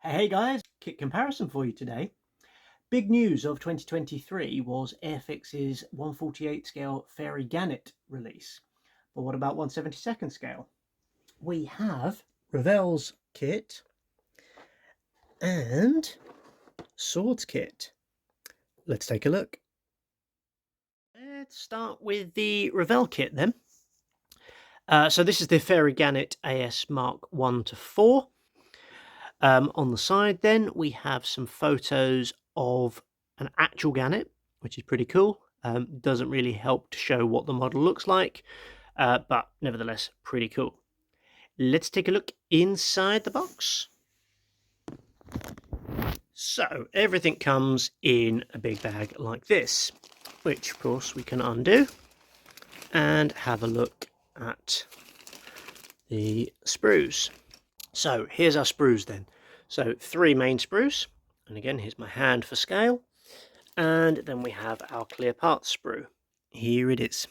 Hey guys, kit comparison for you today. Big news of 2023 was Airfix's 1/48 scale Fairey Gannet release. But what about 1/72 scale? We have Revell's kit and Sword's kit. Let's take a look. Let's start with the Revell kit then. So this is the Fairey Gannet AS Mark 1 to 4. On the side then we have some photos of an actual Gannet, which is pretty cool. Doesn't really help to show what the model looks like, but nevertheless pretty cool. Let's take a look inside the box. So everything comes in a big bag like this, which of course we can undo and have a look at the sprues. So here's our sprues then. So 3 main sprues, and again here's my hand for scale, and then we have our clear parts sprue. Here it is.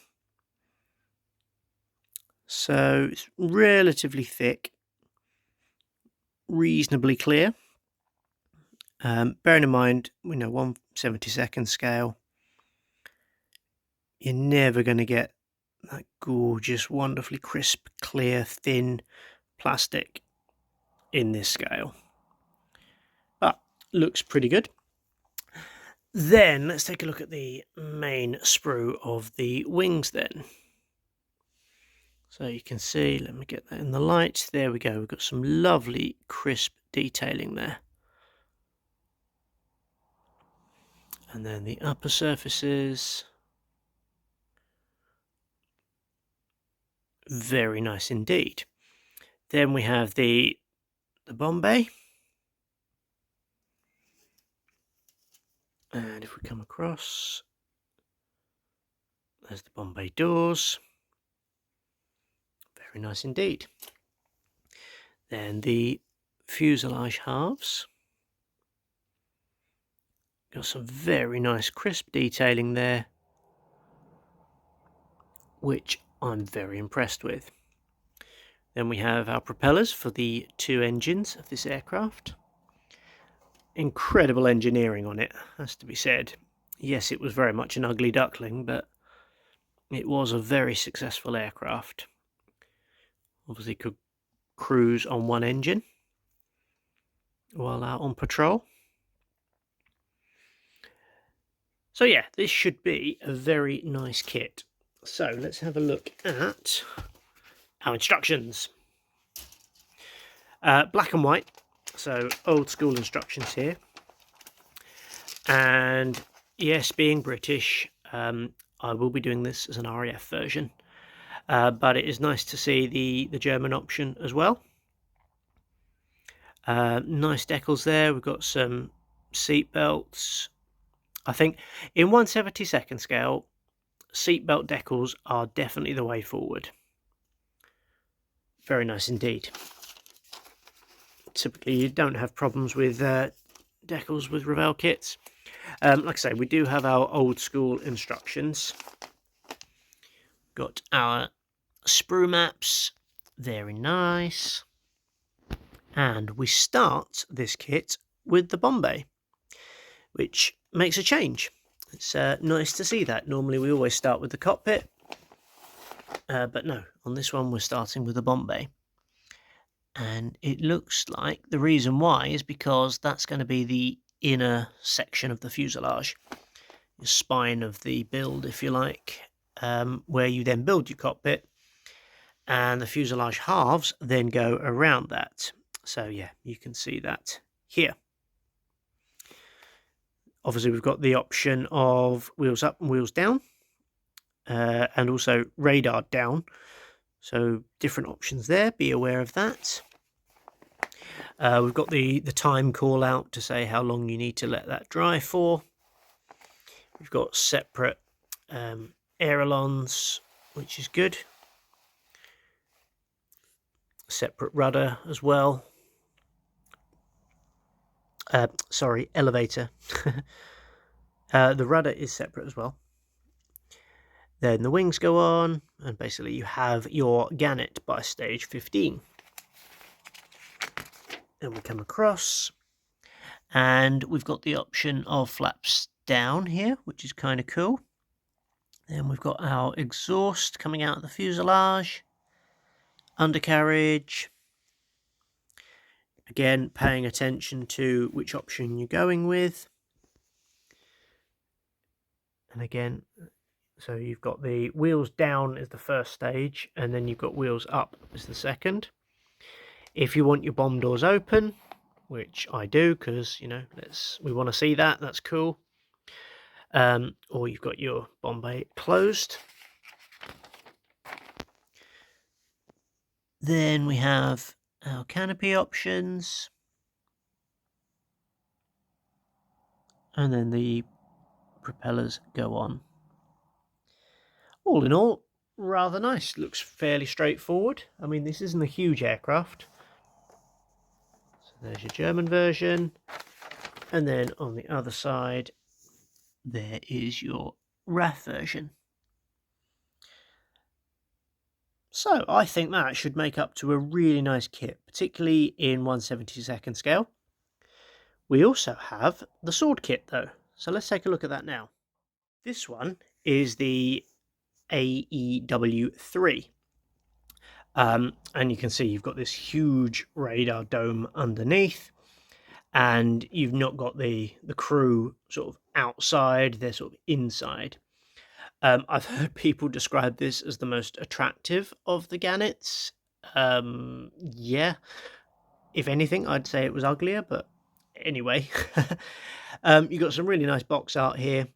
So it's relatively thick, reasonably clear. Bearing in mind, we know 1/72 scale, you're never going to get that gorgeous, wonderfully crisp, clear, thin plastic in this scale. But looks pretty good. Then let's take a look at the main sprue of the wings then. So you can see, let me get that in the light. There we go. We've got some lovely crisp detailing there. And then the upper surfaces. Very nice indeed. Then we have the Bombay. And if we come across, there's the Bombay doors. Very nice indeed. Then the fuselage halves. Got some very nice crisp detailing there, which I'm very impressed with. Then we have our propellers for the 2 engines of this aircraft. Incredible engineering on it, has to be said. Yes, it was very much an ugly duckling, but it was a very successful aircraft. Obviously could cruise on 1 engine while out on patrol. So yeah, this should be a very nice kit. So let's have a look at our instructions. Black and white, so old school instructions here. And yes, being British, I will be doing this as an RAF version. But it is nice to see the German option as well. Nice decals there. We've got some seat belts. I think in 1/72 scale, seatbelt decals are definitely the way forward. Very nice indeed. Typically you don't have problems with decals with Revell kits. Like I say, we do have our old school instructions. Got our sprue maps, very nice. And we start this kit with the Bombay, which makes a change. It's nice to see that. Normally we always start with the cockpit, but no, on this one we're starting with the Bombay. And it looks like the reason why is because that's going to be the inner section of the fuselage, the spine of the build, if you like, where you then build your cockpit, and the fuselage halves then go around that. So yeah, you can see that here. Obviously we've got the option of wheels up and wheels down, and also radar down. So different options there, be aware of that. We've got the time call out to say how long you need to let that dry for. We've got separate ailerons, which is good. Separate rudder as well. Sorry, elevator. The rudder is separate as well. Then the wings go on, and basically you have your Gannet by stage 15. Then we come across, And we've got the option of flaps down here, which is kind of cool. Then we've got our exhaust coming out of the fuselage, undercarriage. Again, paying attention to which option you're going with. And again, so you've got the wheels down as the first stage, and then you've got wheels up as the second. If you want your bomb doors open, which I do, because, you know, we want to see that, that's cool. Or you've got your bomb bay closed. Then we have our canopy options. And then the propellers go on. All in all, rather nice. Looks fairly straightforward. I mean, this isn't a huge aircraft. So there's your German version. And then on the other side, there is your RAF version. So I think that should make up to a really nice kit, particularly in 1/72 scale. We also have the sword kit though. So let's take a look at that now. This one is the AEW3. And you can see you've got this huge radar dome underneath, and you've not got the crew sort of outside, they're sort of inside. I've heard people describe this as the most attractive of the Gannets. Yeah, if anything, I'd say it was uglier, but anyway. You've got some really nice box art here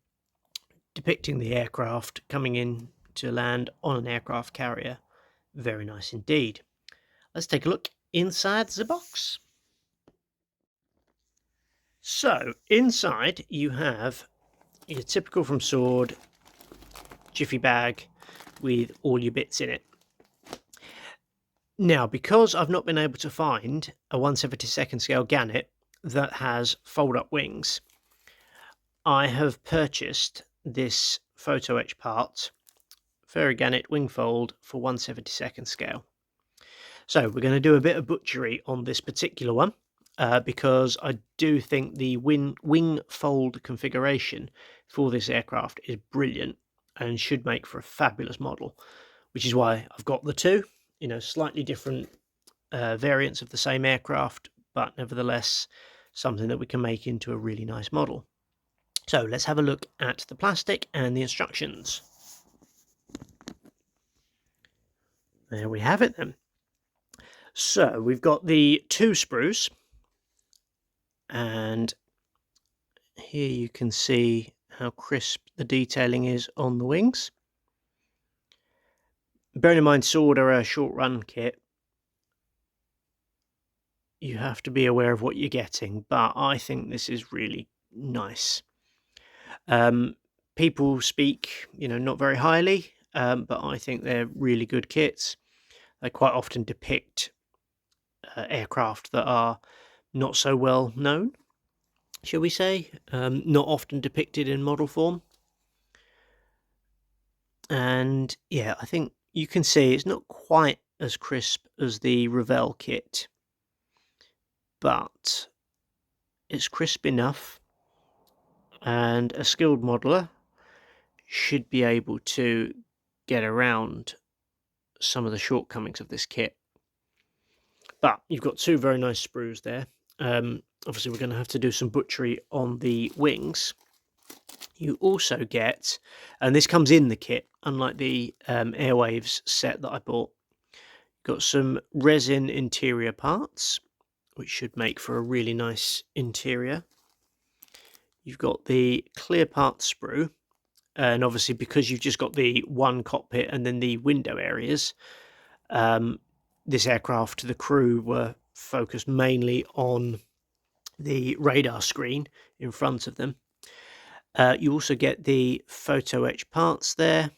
depicting the aircraft coming in to land on an aircraft carrier. Very nice indeed. Let's take a look inside the box. So inside you have your typical from Sword jiffy bag with all your bits in it. Now, because I've not been able to find a 1/72 scale Gannet that has fold-up wings, I have purchased this photo etch part, Fairey Gannet wing fold for 1/72 scale. So we're going to do a bit of butchery on this particular one, because I do think the wing fold configuration for this aircraft is brilliant and should make for a fabulous model, which is why I've got the two, you know, slightly different variants of the same aircraft, but nevertheless something that we can make into a really nice model. So let's have a look at the plastic and the instructions. There we have it then. So we've got the two sprues, and here you can see how crisp the detailing is on the wings. Bearing in mind Sword are a short run kit, you have to be aware of what you're getting, but I think this is really nice. People speak, you know, not very highly, but I think they're really good kits. They quite often depict aircraft that are not so well known, shall we say, not often depicted in model form. And yeah, I think you can see it's not quite as crisp as the Revell kit, but it's crisp enough, and a skilled modeler should be able to get around some of the shortcomings of this kit. But you've got two very nice sprues there. Obviously we're going to have to do some butchery on the wings. You also get, and this comes in the kit, unlike the Airwaves set that I bought, got some resin interior parts, which should make for a really nice interior. You've got the clear part sprue, and obviously because you've just got the one cockpit and then the window areas, this aircraft, the crew were focused mainly on the radar screen in front of them. You also get the photo etch parts there.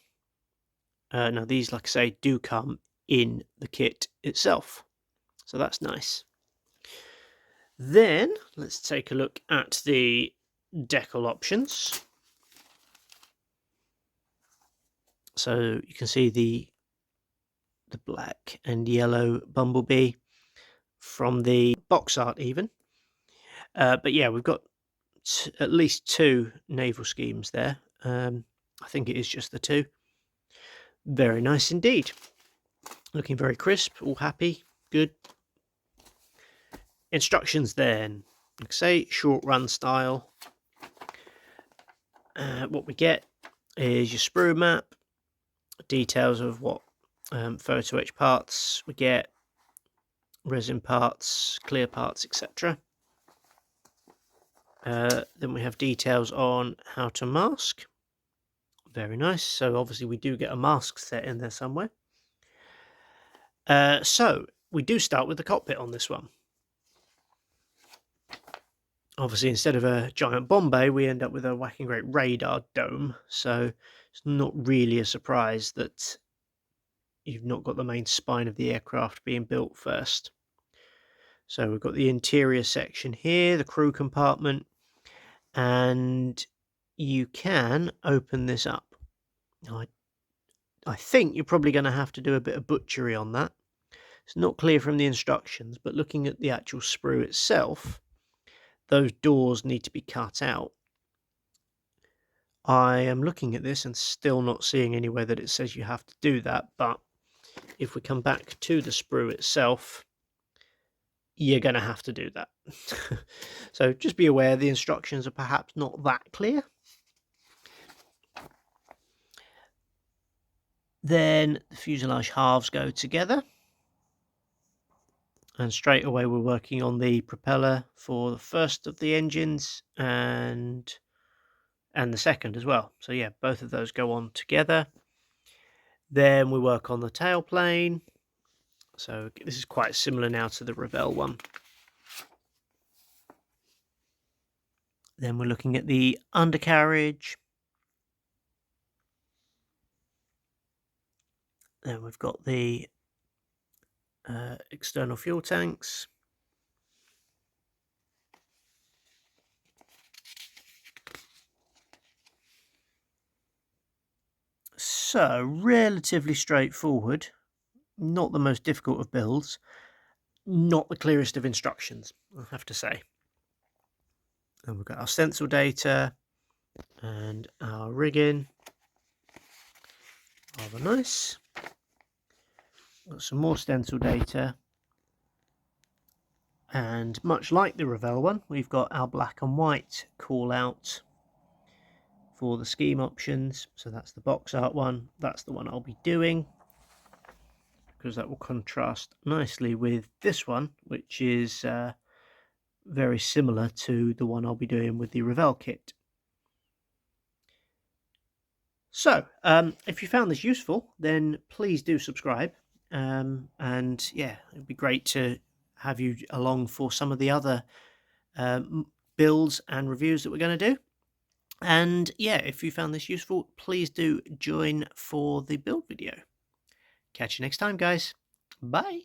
Now these, like I say, do come in the kit itself, so that's nice. Then let's take a look at the decal options. So you can see the black and yellow bumblebee from the box art even. But yeah, we've got at least 2 naval schemes there. I think it is just the 2. Very nice indeed. Looking very crisp, all happy, good. Instructions then, like I say, short run style. What we get is your sprue map, details of what photo etch parts we get, resin parts, clear parts, etc. Then we have details on how to mask. Very nice. So obviously we do get a mask set in there somewhere. So we do start with the cockpit on this one. Obviously, instead of a giant bomb bay, we end up with a whacking great radar dome. So it's not really a surprise that you've not got the main spine of the aircraft being built first. So we've got the interior section here, the crew compartment, and you can open this up. I think you're probably going to have to do a bit of butchery on that. It's not clear from the instructions, but looking at the actual sprue itself, those doors need to be cut out. I am looking at this and still not seeing anywhere that it says you have to do that, but if we come back to the sprue itself, you're going to have to do that. So just be aware the instructions are perhaps not that clear. Then the fuselage halves go together. And straight away we're working on the propeller for the first of the engines and the second as well. So yeah, both of those go on together. Then we work on the tailplane. So this is quite similar now to the Revell one. Then we're looking at the undercarriage. Then we've got the external fuel tanks. So relatively straightforward, not the most difficult of builds, not the clearest of instructions, I have to say. And we've got our stencil data and our rigging. Rather nice. Got some more stencil data. And much like the Revell one, we've got our black and white call out for the scheme options. So that's the box art one. That's the one I'll be doing, because that will contrast nicely with this one, which is very similar to the one I'll be doing with the Revell kit. So if you found this useful, then please do subscribe. And yeah, it'd be great to have you along for some of the other builds and reviews that we're going to do. And yeah, if you found this useful, please do join for the build video. Catch you next time, guys. Bye.